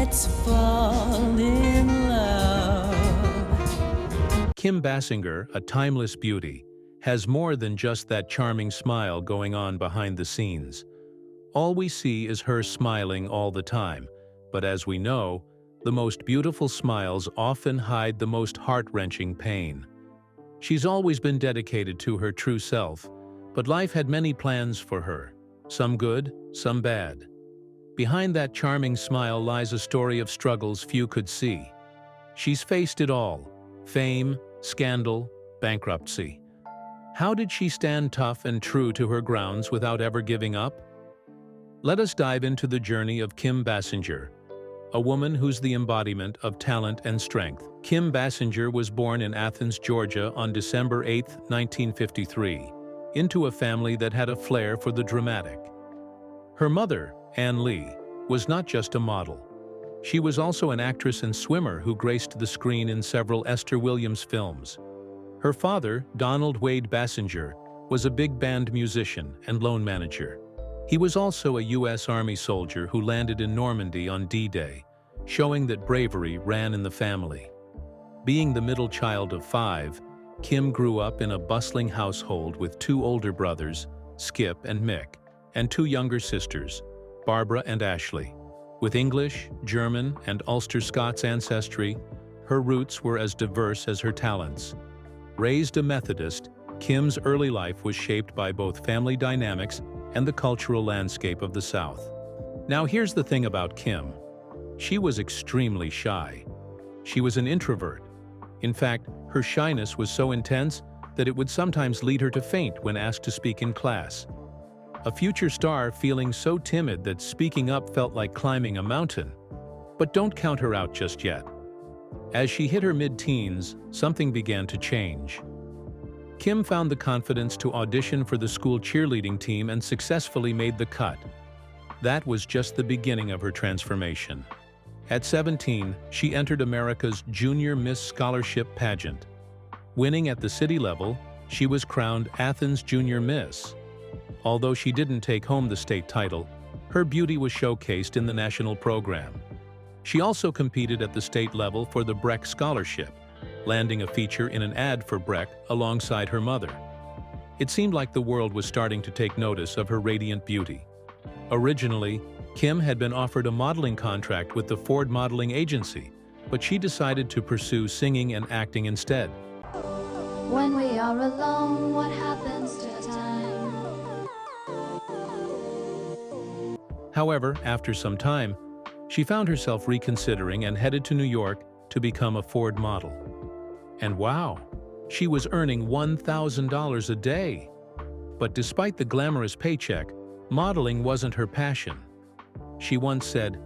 let's fall in love. Kim Basinger, a timeless beauty, has more than just that charming smile going on behind the scenes. All we see is her smiling all the time, but as we know, the most beautiful smiles often hide the most heart-wrenching pain. She's always been dedicated to her true self, but life had many plans for her, some good, some bad. Behind that charming smile lies a story of struggles few could see. She's faced it all: fame, scandal, bankruptcy. How did she stand tough and true to her grounds without ever giving up? Let us dive into the journey of Kim Basinger, a woman who's the embodiment of talent and strength. Kim Basinger was born in Athens, Georgia on December 8, 1953, into a family that had a flair for the dramatic. Her mother, Ann Lee, was not just a model. She was also an actress and swimmer who graced the screen in several Esther Williams films. Her father, Donald Wade Basinger, was a big band musician and loan manager. He was also a U.S. Army soldier who landed in Normandy on D-Day, showing that bravery ran in the family. Being the middle child of 5, Kim grew up in a bustling household with 2 older brothers, Skip and Mick, and 2 younger sisters, Barbara and Ashley. With English, German, and Ulster Scots ancestry, her roots were as diverse as her talents. Raised a Methodist, Kim's early life was shaped by both family dynamics and the cultural landscape of the South. Now here's the thing about Kim. She was extremely shy. She was an introvert. In fact, her shyness was so intense that it would sometimes lead her to faint when asked to speak in class. A future star feeling so timid that speaking up felt like climbing a mountain. But don't count her out just yet. As she hit her mid-teens, something began to change. Kim found the confidence to audition for the school cheerleading team and successfully made the cut. That was just the beginning of her transformation. At 17, she entered America's Junior Miss Scholarship pageant. Winning at the city level, she was crowned Athens Junior Miss. Although she didn't take home the state title, her beauty was showcased in the national program. She also competed at the state level for the Breck Scholarship, landing a feature in an ad for Breck alongside her mother. It seemed like the world was starting to take notice of her radiant beauty. Originally, Kim had been offered a modeling contract with the Ford Modeling Agency, but she decided to pursue singing and acting instead. When we are alone, what happens to time? However, after some time, she found herself reconsidering and headed to New York to become a Ford model. And wow, she was earning $1,000 a day. But despite the glamorous paycheck, modeling wasn't her passion. She once said,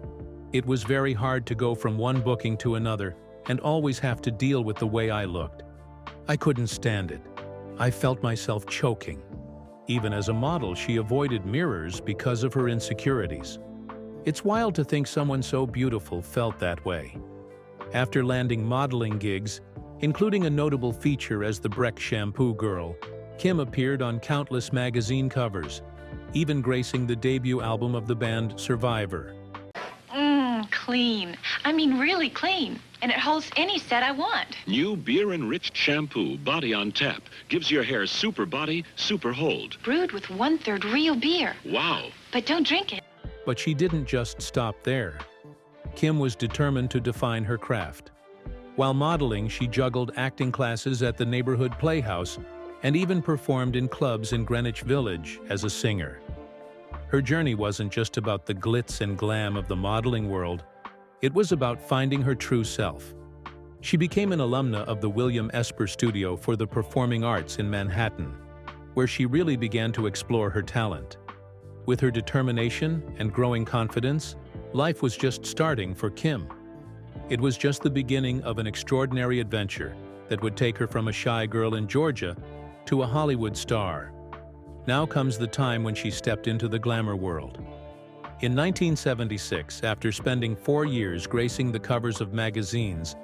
"It was very hard to go from one booking to another and always have to deal with the way I looked. I couldn't stand it. I felt myself choking." Even as a model, she avoided mirrors because of her insecurities. It's wild to think someone so beautiful felt that way. After landing modeling gigs, including a notable feature as the Breck Shampoo Girl, Kim appeared on countless magazine covers, even gracing the debut album of the band Survivor. Clean. I mean really clean. And it holds any set I want. New beer-enriched shampoo, Body on Tap, gives your hair super body, super hold. Brewed with 1/3 real beer. Wow. But don't drink it. But she didn't just stop there. Kim was determined to define her craft. While modeling, she juggled acting classes at the neighborhood playhouse and even performed in clubs in Greenwich Village as a singer. Her journey wasn't just about the glitz and glam of the modeling world. It was about finding her true self. She became an alumna of the William Esper Studio for the Performing Arts in Manhattan, where she really began to explore her talent. With her determination and growing confidence, life was just starting for Kim. It was just the beginning of an extraordinary adventure that would take her from a shy girl in Georgia to a Hollywood star. Now comes the time when she stepped into the glamour world. In 1976, after spending 4 years gracing the covers of magazines,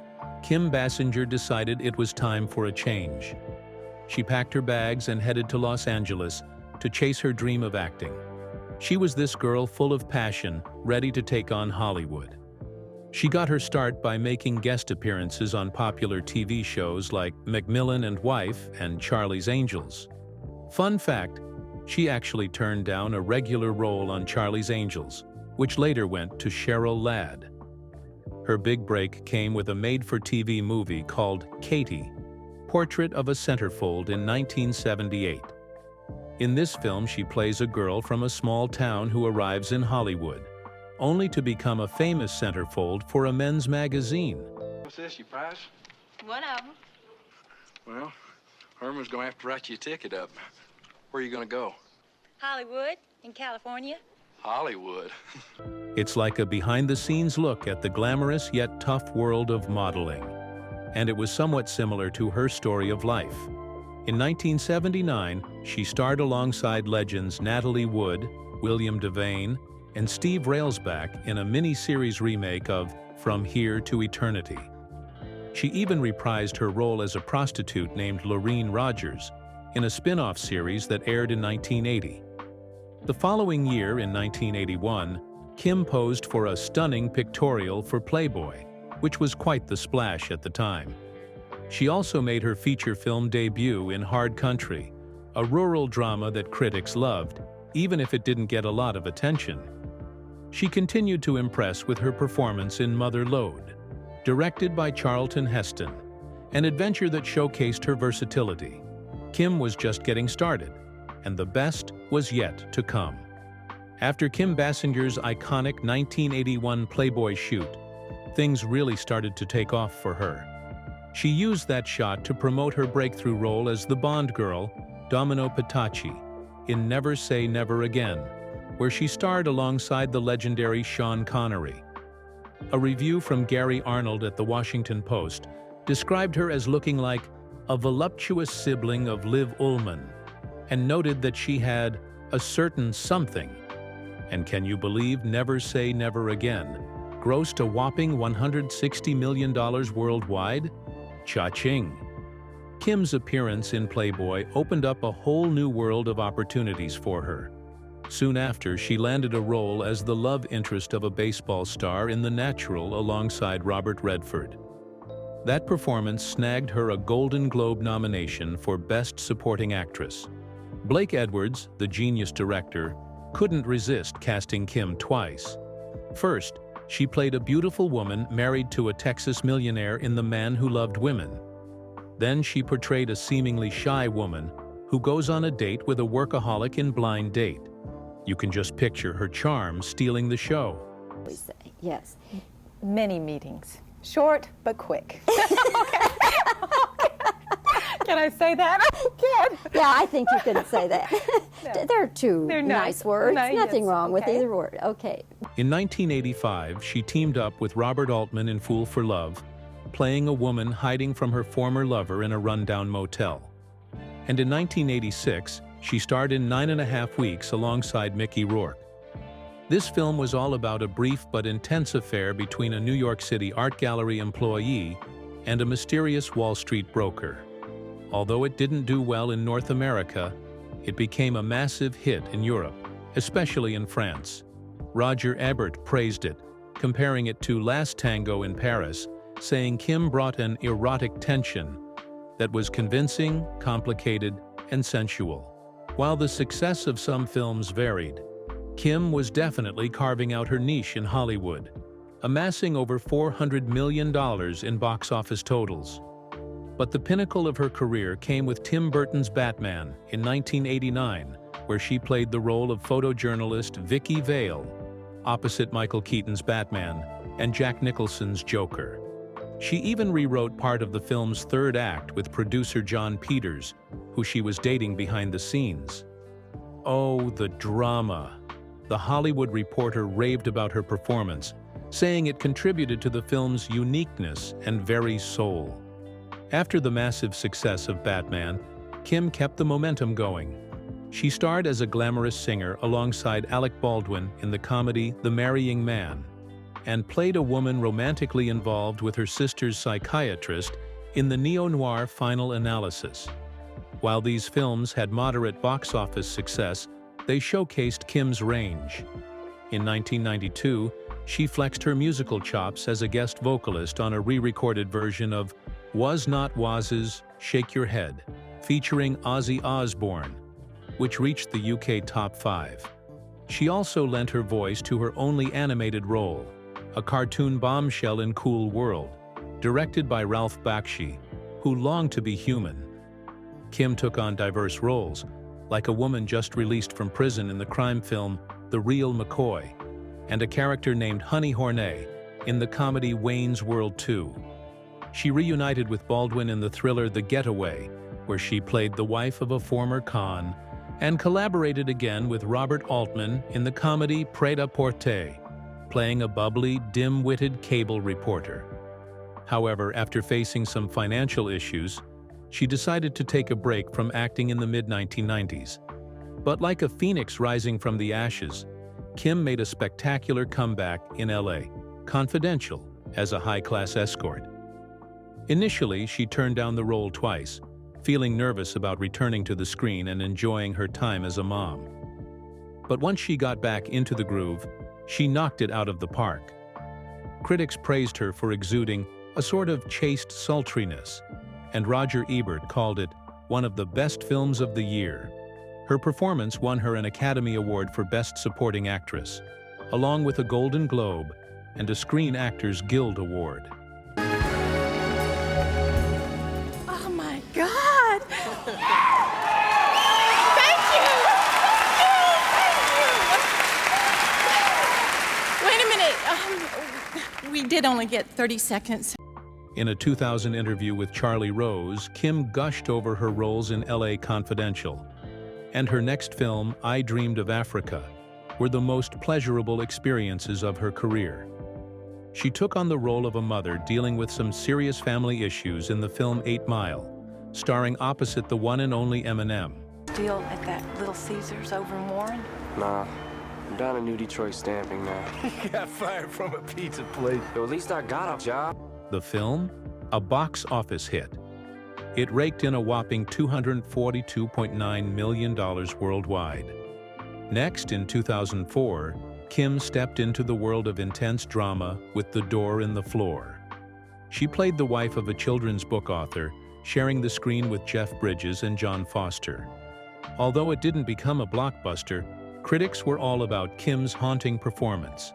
Kim Basinger decided it was time for a change. She packed her bags and headed to Los Angeles to chase her dream of acting. She was this girl full of passion, ready to take on Hollywood. She got her start by making guest appearances on popular TV shows like Macmillan and Wife and Charlie's Angels. Fun fact, she actually turned down a regular role on Charlie's Angels, which later went to Cheryl Ladd. Her big break came with a made-for-TV movie called Katie, Portrait of a Centerfold in 1978. In this film, she plays a girl from a small town who arrives in Hollywood, only to become a famous centerfold for a men's magazine. What's this, your prize? One of them. Well, Herman's gonna have to write you a ticket up. Where are you gonna go? Hollywood, in California. Hollywood. It's like a behind-the-scenes look at the glamorous yet tough world of modeling. And it was somewhat similar to her story of life. In 1979, she starred alongside legends Natalie Wood, William Devane, and Steve Railsback in a mini-series remake of From Here to Eternity. She even reprised her role as a prostitute named Lorene Rogers in a spin-off series that aired in 1980. The following year, in 1981, Kim posed for a stunning pictorial for Playboy, which was quite the splash at the time. She also made her feature film debut in Hard Country, a rural drama that critics loved, even if it didn't get a lot of attention. She continued to impress with her performance in Mother Lode, directed by Charlton Heston, an adventure that showcased her versatility. Kim was just getting started, and the best was yet to come. After Kim Basinger's iconic 1981 Playboy shoot, things really started to take off for her. She used that shot to promote her breakthrough role as the Bond girl, Domino Patachi, in Never Say Never Again, where she starred alongside the legendary Sean Connery. A review from Gary Arnold at the Washington Post described her as looking like a voluptuous sibling of Liv Ullmann, and noted that she had a certain something. And can you believe Never Say Never Again grossed a whopping $160 million worldwide? Cha-ching! Kim's appearance in Playboy opened up a whole new world of opportunities for her. Soon after, she landed a role as the love interest of a baseball star in The Natural alongside Robert Redford. That performance snagged her a Golden Globe nomination for Best Supporting Actress. Blake Edwards, the genius director, couldn't resist casting Kim twice. First, she played a beautiful woman married to a Texas millionaire in The Man Who Loved Women. Then she portrayed a seemingly shy woman who goes on a date with a workaholic in Blind Date. You can just picture her charm stealing the show. Yes. Many meetings. Short, but quick. Can I say that? I can. Yeah, I think you could say that. No. They're two nice words. Nothing wrong with either word. Okay. In 1985, she teamed up with Robert Altman in Fool for Love, playing a woman hiding from her former lover in a rundown motel. And in 1986, she starred in 9½ Weeks alongside Mickey Rourke. This film was all about a brief but intense affair between a New York City art gallery employee and a mysterious Wall Street broker. Although it didn't do well in North America, it became a massive hit in Europe, especially in France. Roger Ebert praised it, comparing it to Last Tango in Paris, saying Kim brought an erotic tension that was convincing, complicated, and sensual. While the success of some films varied, Kim was definitely carving out her niche in Hollywood, amassing over $400 million in box office totals. But the pinnacle of her career came with Tim Burton's Batman in 1989, where she played the role of photojournalist Vicky Vale, opposite Michael Keaton's Batman and Jack Nicholson's Joker. She even rewrote part of the film's third act with producer John Peters, who she was dating behind the scenes. Oh, the drama! The Hollywood Reporter raved about her performance, saying it contributed to the film's uniqueness and very soul. After the massive success of Batman, Kim kept the momentum going. She starred as a glamorous singer alongside Alec Baldwin in the comedy The Marrying Man, and played a woman romantically involved with her sister's psychiatrist in the neo-noir Final Analysis. While these films had moderate box office success, they showcased Kim's range. In 1992, She flexed her musical chops as a guest vocalist on a re-recorded version of Was Not Waz's Shake Your Head, featuring Ozzy Osbourne, which reached the UK top 5. She also lent her voice to her only animated role, a cartoon bombshell in Cool World, directed by Ralph Bakshi, who longed to be human. Kim took on diverse roles, like a woman just released from prison in the crime film The Real McCoy, and a character named Honey Hornet in the comedy Wayne's World 2. She reunited with Baldwin in the thriller The Getaway, where she played the wife of a former con, and collaborated again with Robert Altman in the comedy Prêt-à-Porter, playing a bubbly, dim-witted cable reporter. However, after facing some financial issues, she decided to take a break from acting in the mid-1990s. But like a phoenix rising from the ashes, Kim made a spectacular comeback in L.A., Confidential, as a high-class escort. Initially, she turned down the role twice, feeling nervous about returning to the screen and enjoying her time as a mom. But once she got back into the groove, she knocked it out of the park. Critics praised her for exuding a sort of chaste sultriness, and Roger Ebert called it one of the best films of the year. Her performance won her an Academy Award for Best Supporting Actress, along with a Golden Globe and a Screen Actors Guild Award. Oh my God! Thank you! Wait a minute. We did only get 30 seconds. In a 2000 interview with Charlie Rose, Kim gushed over her roles in L.A. Confidential, and her next film, I Dreamed of Africa, were the most pleasurable experiences of her career. She took on the role of a mother dealing with some serious family issues in the film 8 Mile, starring opposite the one and only Eminem. Still at that Little Caesars over in Warren? Nah, I'm down in New Detroit stamping now. Got fired from a pizza place. Yo, at least I got a job. The film? A box office hit. It raked in a whopping $242.9 million worldwide. Next, in 2004, Kim stepped into the world of intense drama with The Door in the Floor. She played the wife of a children's book author, sharing the screen with Jeff Bridges and John Foster. Although it didn't become a blockbuster, critics were all about Kim's haunting performance.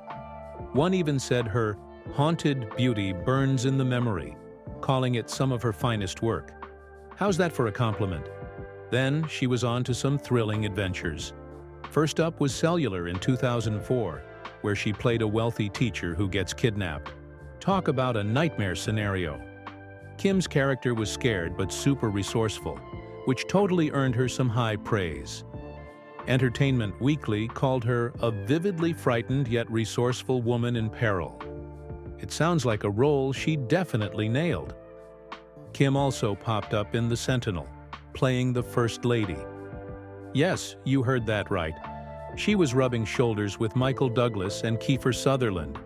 One even said her haunted beauty burns in the memory, calling it some of her finest work. How's that for a compliment? Then she was on to some thrilling adventures. First up was Cellular in 2004, where she played a wealthy teacher who gets kidnapped. Talk about a nightmare scenario. Kim's character was scared but super resourceful, which totally earned her some high praise. Entertainment Weekly called her a vividly frightened yet resourceful woman in peril. It sounds like a role she definitely nailed. Kim also popped up in The Sentinel, playing the First Lady. Yes, you heard that right. She was rubbing shoulders with Michael Douglas and Kiefer Sutherland.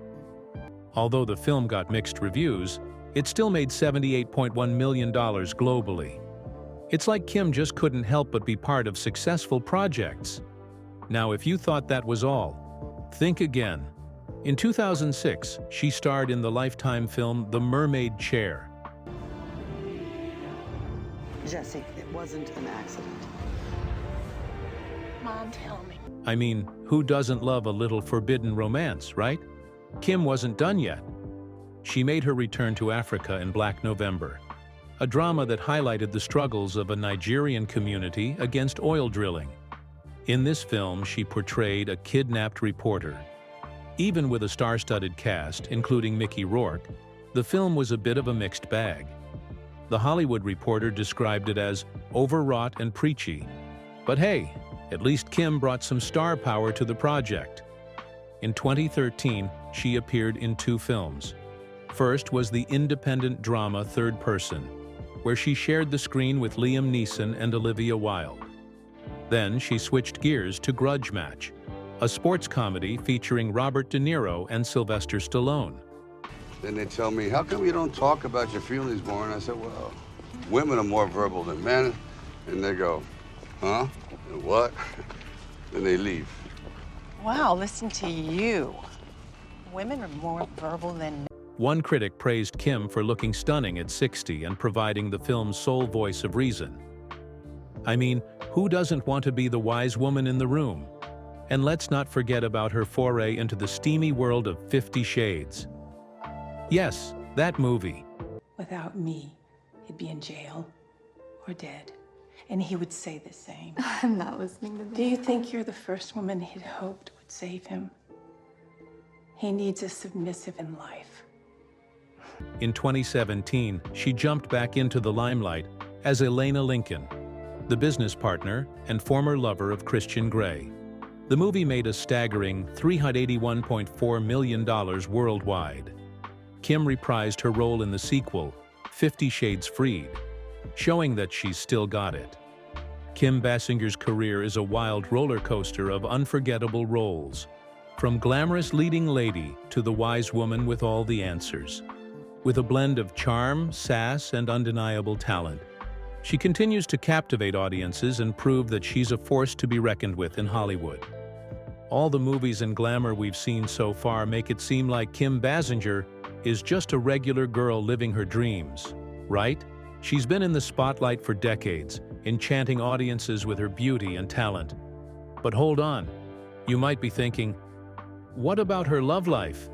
Although the film got mixed reviews, it still made $78.1 million globally. It's like Kim just couldn't help but be part of successful projects. Now, if you thought that was all, think again. In 2006, she starred in the Lifetime film The Mermaid Chair. Jesse, it wasn't an accident. Mom, tell me. I mean, who doesn't love a little forbidden romance, right? Kim wasn't done yet. She made her return to Africa in Black November, a drama that highlighted the struggles of a Nigerian community against oil drilling. In this film, she portrayed a kidnapped reporter. Even with a star-studded cast, including Mickey Rourke, the film was a bit of a mixed bag. The Hollywood Reporter described it as overwrought and preachy. But hey, at least Kim brought some star power to the project. In 2013, she appeared in 2 films. First was the independent drama Third Person, where she shared the screen with Liam Neeson and Olivia Wilde. Then she switched gears to Grudge Match, a sports comedy featuring Robert De Niro and Sylvester Stallone. Then they tell me, how come you don't talk about your feelings more? And I said, well, women are more verbal than men. And they go, huh? And what? Then they leave. Wow, listen to you. Women are more verbal than... One critic praised Kim for looking stunning at 60 and providing the film's sole voice of reason. I mean, who doesn't want to be the wise woman in the room? And let's not forget about her foray into the steamy world of 50 Shades. Yes, that movie. Without me, he'd be in jail or dead. And he would say the same. I'm not listening to that. Do you think you're the first woman he'd hoped would save him? He needs a submissive in life. In 2017, she jumped back into the limelight as Elena Lincoln, the business partner and former lover of Christian Grey. The movie made a staggering $381.4 million worldwide. Kim reprised her role in the sequel, 50 Shades Freed, showing that she's still got it. Kim Basinger's career is a wild roller coaster of unforgettable roles, from glamorous leading lady to the wise woman with all the answers. With a blend of charm, sass, and undeniable talent, she continues to captivate audiences and prove that she's a force to be reckoned with in Hollywood. All the movies and glamour we've seen so far make it seem like Kim Basinger is just a regular girl living her dreams, right? She's been in the spotlight for decades, enchanting audiences with her beauty and talent. But hold on, you might be thinking, what about her love life?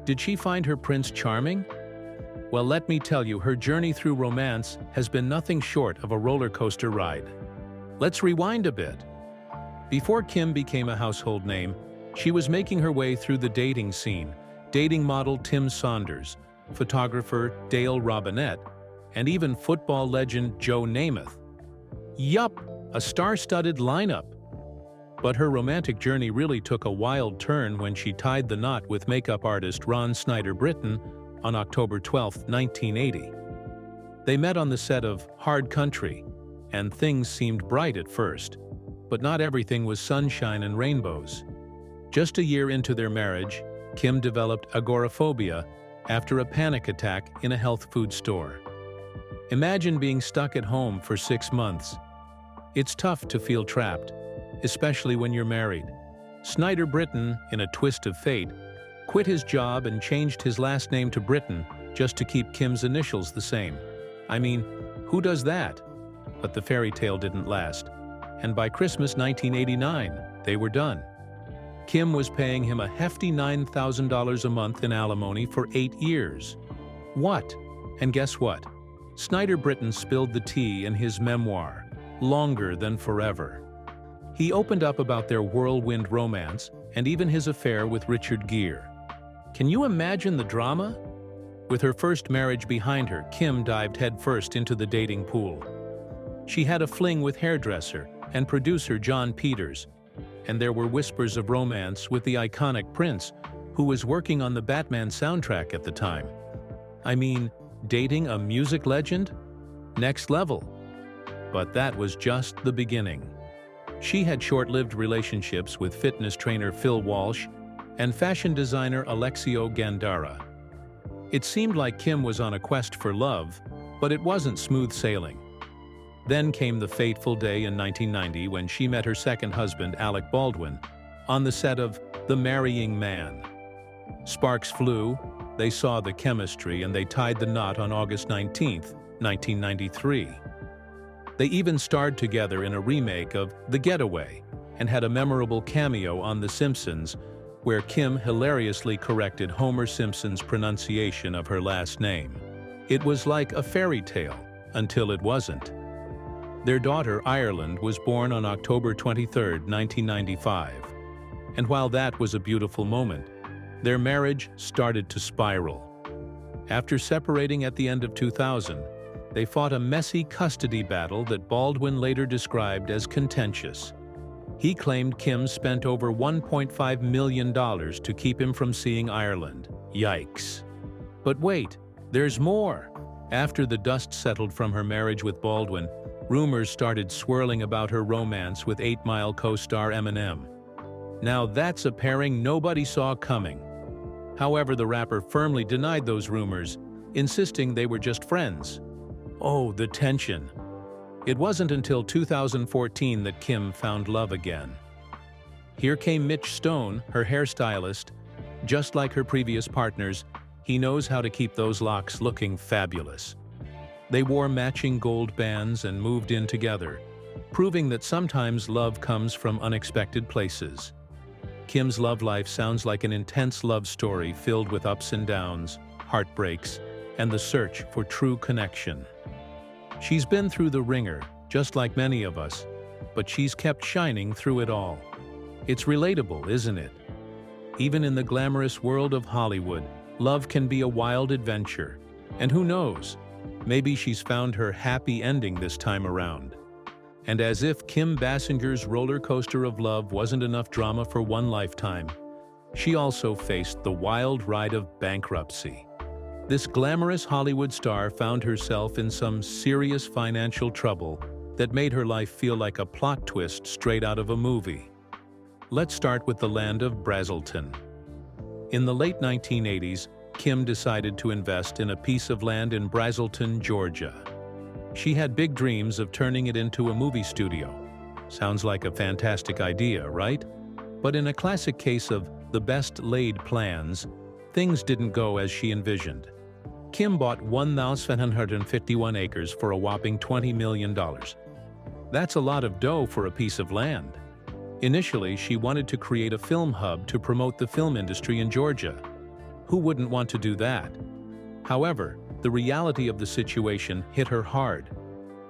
Did she find her prince charming? Well, let me tell you, her journey through romance has been nothing short of a roller coaster ride. Let's rewind a bit. Before Kim became a household name, she was making her way through the dating scene, dating model Tim Saunders, photographer Dale Robinette, and even football legend Joe Namath. Yup, a star-studded lineup. But her romantic journey really took a wild turn when she tied the knot with makeup artist Ron Snyder-Britton on October 12, 1980. They met on the set of Hard Country, and things seemed bright at first. But not everything was sunshine and rainbows. Just a year into their marriage, Kim developed agoraphobia after a panic attack in a health food store. Imagine being stuck at home for 6 months. It's tough to feel trapped, especially when you're married. Snyder-Britton, in a twist of fate, quit his job and changed his last name to Britton just to keep Kim's initials the same. I mean, who does that? But the fairy tale didn't last, and by Christmas 1989, they were done. Kim was paying him a hefty $9,000 a month in alimony for 8 years. What? And guess what? Snyder-Britton spilled the tea in his memoir, Longer Than Forever. He opened up about their whirlwind romance and even his affair with Richard Gere. Can you imagine the drama? With her first marriage behind her, Kim dived headfirst into the dating pool. She had a fling with hairdresser and producer John Peters, and there were whispers of romance with the iconic Prince, who was working on the Batman soundtrack at the time. I mean, dating a music legend? Next level. But that was just the beginning. She had short-lived relationships with fitness trainer Phil Walsh and fashion designer Alexio Gandara. It seemed like Kim was on a quest for love, but it wasn't smooth sailing. Then came the fateful day in 1990 when she met her second husband, Alec Baldwin, on the set of The Marrying Man. Sparks flew, they saw the chemistry, and they tied the knot on August 19, 1993. They even starred together in a remake of The Getaway and had a memorable cameo on The Simpsons, where Kim hilariously corrected Homer Simpson's pronunciation of her last name. It was like a fairy tale, until it wasn't. Their daughter, Ireland, was born on October 23, 1995. And while that was a beautiful moment, their marriage started to spiral. After separating at the end of 2000, they fought a messy custody battle that Baldwin later described as contentious. He claimed Kim spent over $1.5 million to keep him from seeing Ireland. Yikes. But wait, there's more. After the dust settled from her marriage with Baldwin, rumors started swirling about her romance with 8 Mile co-star Eminem. Now that's a pairing nobody saw coming. However, the rapper firmly denied those rumors, insisting they were just friends. Oh, the tension. It wasn't until 2014 that Kim found love again. Here came Mitch Stone, her hairstylist, Just like her previous partners, he knows how to keep those locks looking fabulous. They wore matching gold bands and moved in together, proving that sometimes love comes from unexpected places. Kim's love life sounds like an intense love story filled with ups and downs, heartbreaks, and the search for true connection. She's been through the ringer, just like many of us, but she's kept shining through it all. It's relatable, isn't it? Even in the glamorous world of Hollywood, love can be a wild adventure. And who knows, maybe she's found her happy ending this time around. And as if Kim Basinger's roller coaster of love wasn't enough drama for one lifetime, she also faced the wild ride of bankruptcy. This glamorous Hollywood star found herself in some serious financial trouble that made her life feel like a plot twist straight out of a movie. Let's start with the land of Brazelton. In the late 1980s, Kim decided to invest in a piece of land in Brazelton, Georgia. She had big dreams of turning it into a movie studio. Sounds like a fantastic idea, right? But in a classic case of the best laid plans, things didn't go as she envisioned. Kim bought 1,751 acres for a whopping $20 million. That's a lot of dough for a piece of land. Initially, she wanted to create a film hub to promote the film industry in Georgia. Who wouldn't want to do that? However, the reality of the situation hit her hard.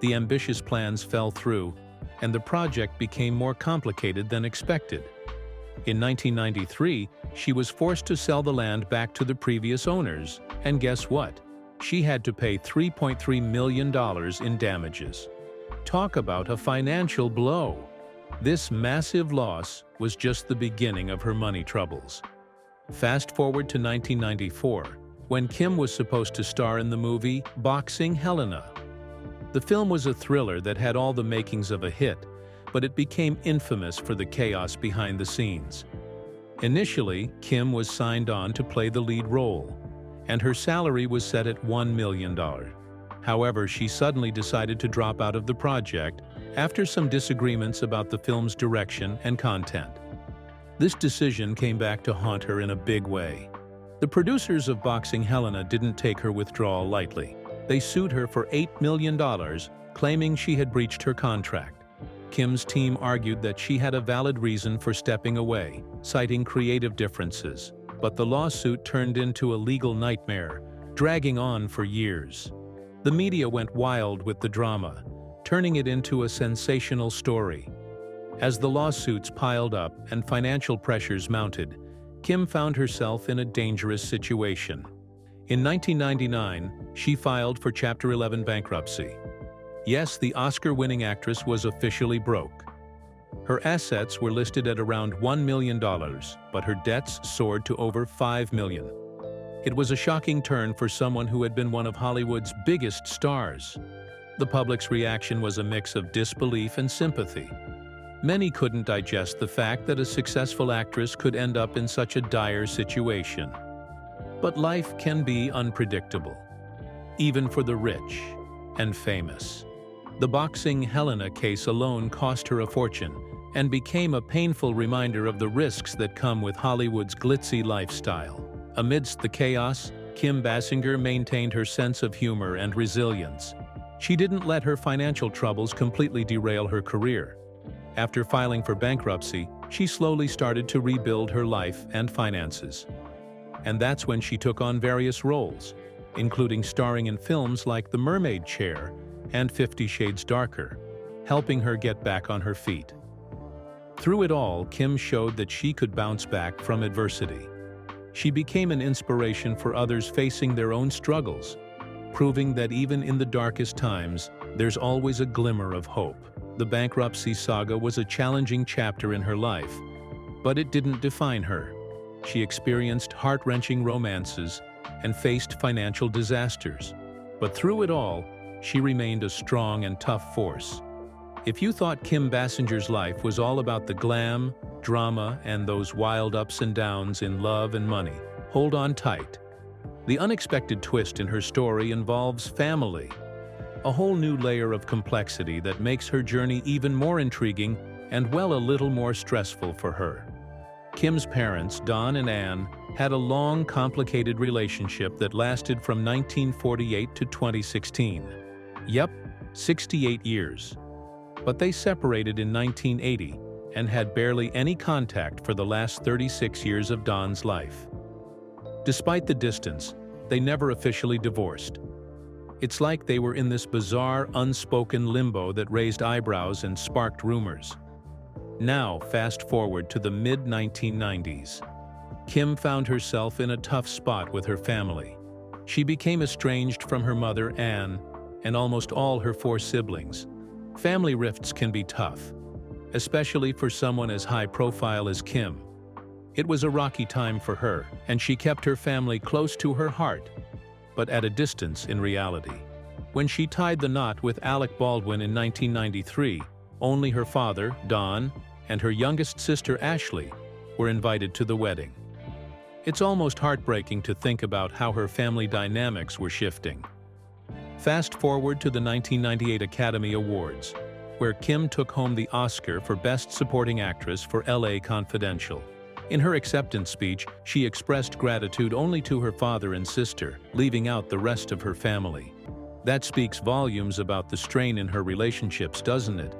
The ambitious plans fell through, and the project became more complicated than expected. In 1993, she was forced to sell the land back to the previous owners, and guess what? She had to pay $3.3 million in damages. Talk about a financial blow. This massive loss was just the beginning of her money troubles. Fast forward to 1994, when Kim was supposed to star in the movie Boxing Helena. The film was a thriller that had all the makings of a hit, but it became infamous for the chaos behind the scenes. Initially, Kim was signed on to play the lead role, and her salary was set at $1 million. However, she suddenly decided to drop out of the project after some disagreements about the film's direction and content. This decision came back to haunt her in a big way. The producers of Boxing Helena didn't take her withdrawal lightly. They sued her for $8 million, claiming she had breached her contract. Kim's team argued that she had a valid reason for stepping away, citing creative differences. But the lawsuit turned into a legal nightmare, dragging on for years. The media went wild with the drama, turning it into a sensational story. As the lawsuits piled up and financial pressures mounted, Kim found herself in a dangerous situation. In 1999, she filed for Chapter 11 bankruptcy. Yes, the Oscar-winning actress was officially broke. Her assets were listed at around $1 million, but her debts soared to over $5 million. It was a shocking turn for someone who had been one of Hollywood's biggest stars. The public's reaction was a mix of disbelief and sympathy. Many couldn't digest the fact that a successful actress could end up in such a dire situation. But life can be unpredictable, even for the rich and famous. The Boxing Helena case alone cost her a fortune and became a painful reminder of the risks that come with Hollywood's glitzy lifestyle. Amidst the chaos, Kim Basinger maintained her sense of humor and resilience. She didn't let her financial troubles completely derail her career. After filing for bankruptcy, she slowly started to rebuild her life and finances. And that's when she took on various roles, including starring in films like The Mermaid Chair and 50 Shades Darker, helping her get back on her feet. Through it all, Kim showed that she could bounce back from adversity. She became an inspiration for others facing their own struggles, proving that even in the darkest times, there's always a glimmer of hope. The bankruptcy saga was a challenging chapter in her life, but it didn't define her. She experienced heart-wrenching romances and faced financial disasters. But through it all, she remained a strong and tough force. If you thought Kim Basinger's life was all about the glam, drama, and those wild ups and downs in love and money, hold on tight. The unexpected twist in her story involves family, a whole new layer of complexity that makes her journey even more intriguing and, well, a little more stressful for her. Kim's parents, Don and Ann, had a long, complicated relationship that lasted from 1948 to 2016. Yep, 68 years. But they separated in 1980 and had barely any contact for the last 36 years of Don's life. Despite the distance, they never officially divorced. It's like they were in this bizarre, unspoken limbo that raised eyebrows and sparked rumors. Now, fast forward to the mid-1990s. Kim found herself in a tough spot with her family. She became estranged from her mother, Anne, and almost all her 4 siblings. Family rifts can be tough, especially for someone as high-profile as Kim. It was a rocky time for her, and she kept her family close to her heart, but at a distance in reality. When she tied the knot with Alec Baldwin in 1993, only her father, Don, and her youngest sister, Ashley, were invited to the wedding. It's almost heartbreaking to think about how her family dynamics were shifting. Fast forward to the 1998 Academy Awards, where Kim took home the Oscar for Best Supporting Actress for L.A. Confidential. In her acceptance speech, she expressed gratitude only to her father and sister, leaving out the rest of her family. That speaks volumes about the strain in her relationships, doesn't it?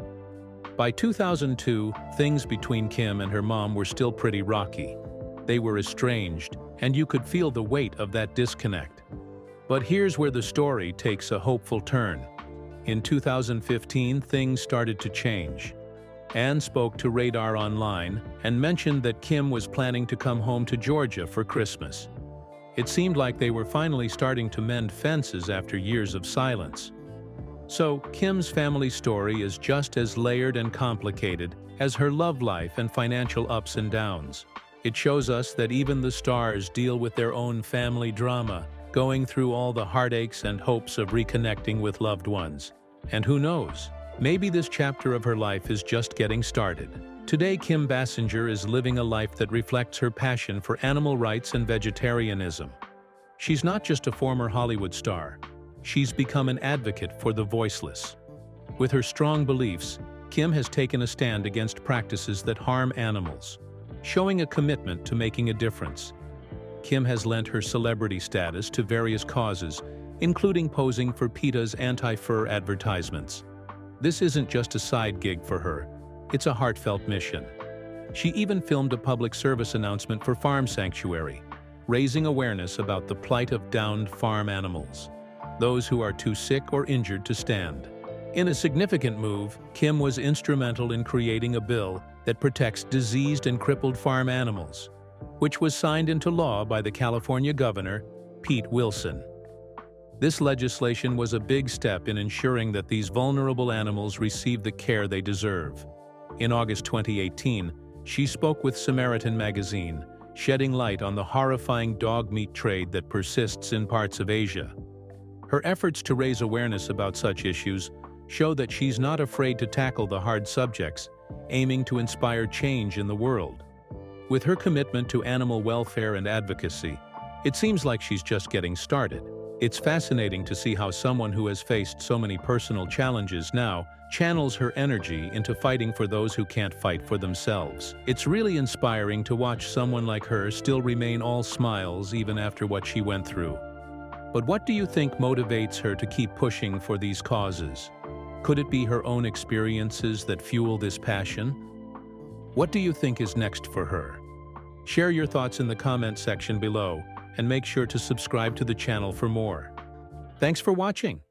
By 2002, things between Kim and her mom were still pretty rocky. They were estranged, and you could feel the weight of that disconnect. But here's where the story takes a hopeful turn. In 2015, things started to change. Anne spoke to Radar Online and mentioned that Kim was planning to come home to Georgia for Christmas. It seemed like they were finally starting to mend fences after years of silence. So, Kim's family story is just as layered and complicated as her love life and financial ups and downs. It shows us that even the stars deal with their own family drama, going through all the heartaches and hopes of reconnecting with loved ones. And who knows, maybe this chapter of her life is just getting started. Today, Kim Basinger is living a life that reflects her passion for animal rights and vegetarianism. She's not just a former Hollywood star. She's become an advocate for the voiceless. With her strong beliefs, Kim has taken a stand against practices that harm animals, showing a commitment to making a difference. Kim has lent her celebrity status to various causes, including posing for PETA's anti-fur advertisements. This isn't just a side gig for her, it's a heartfelt mission. She even filmed a public service announcement for Farm Sanctuary, raising awareness about the plight of downed farm animals, those who are too sick or injured to stand. In a significant move, Kim was instrumental in creating a bill that protects diseased and crippled farm animals, which was signed into law by the California governor, Pete Wilson. This legislation was a big step in ensuring that these vulnerable animals receive the care they deserve. In August 2018, she spoke with Samaritan magazine, shedding light on the horrifying dog meat trade that persists in parts of Asia. Her efforts to raise awareness about such issues show that she's not afraid to tackle the hard subjects, aiming to inspire change in the world. With her commitment to animal welfare and advocacy, it seems like she's just getting started. It's fascinating to see how someone who has faced so many personal challenges now channels her energy into fighting for those who can't fight for themselves. It's really inspiring to watch someone like her still remain all smiles even after what she went through. But what do you think motivates her to keep pushing for these causes? Could it be her own experiences that fuel this passion? What do you think is next for her? Share your thoughts in the comment section below, and make sure to subscribe to the channel for more. Thanks for watching.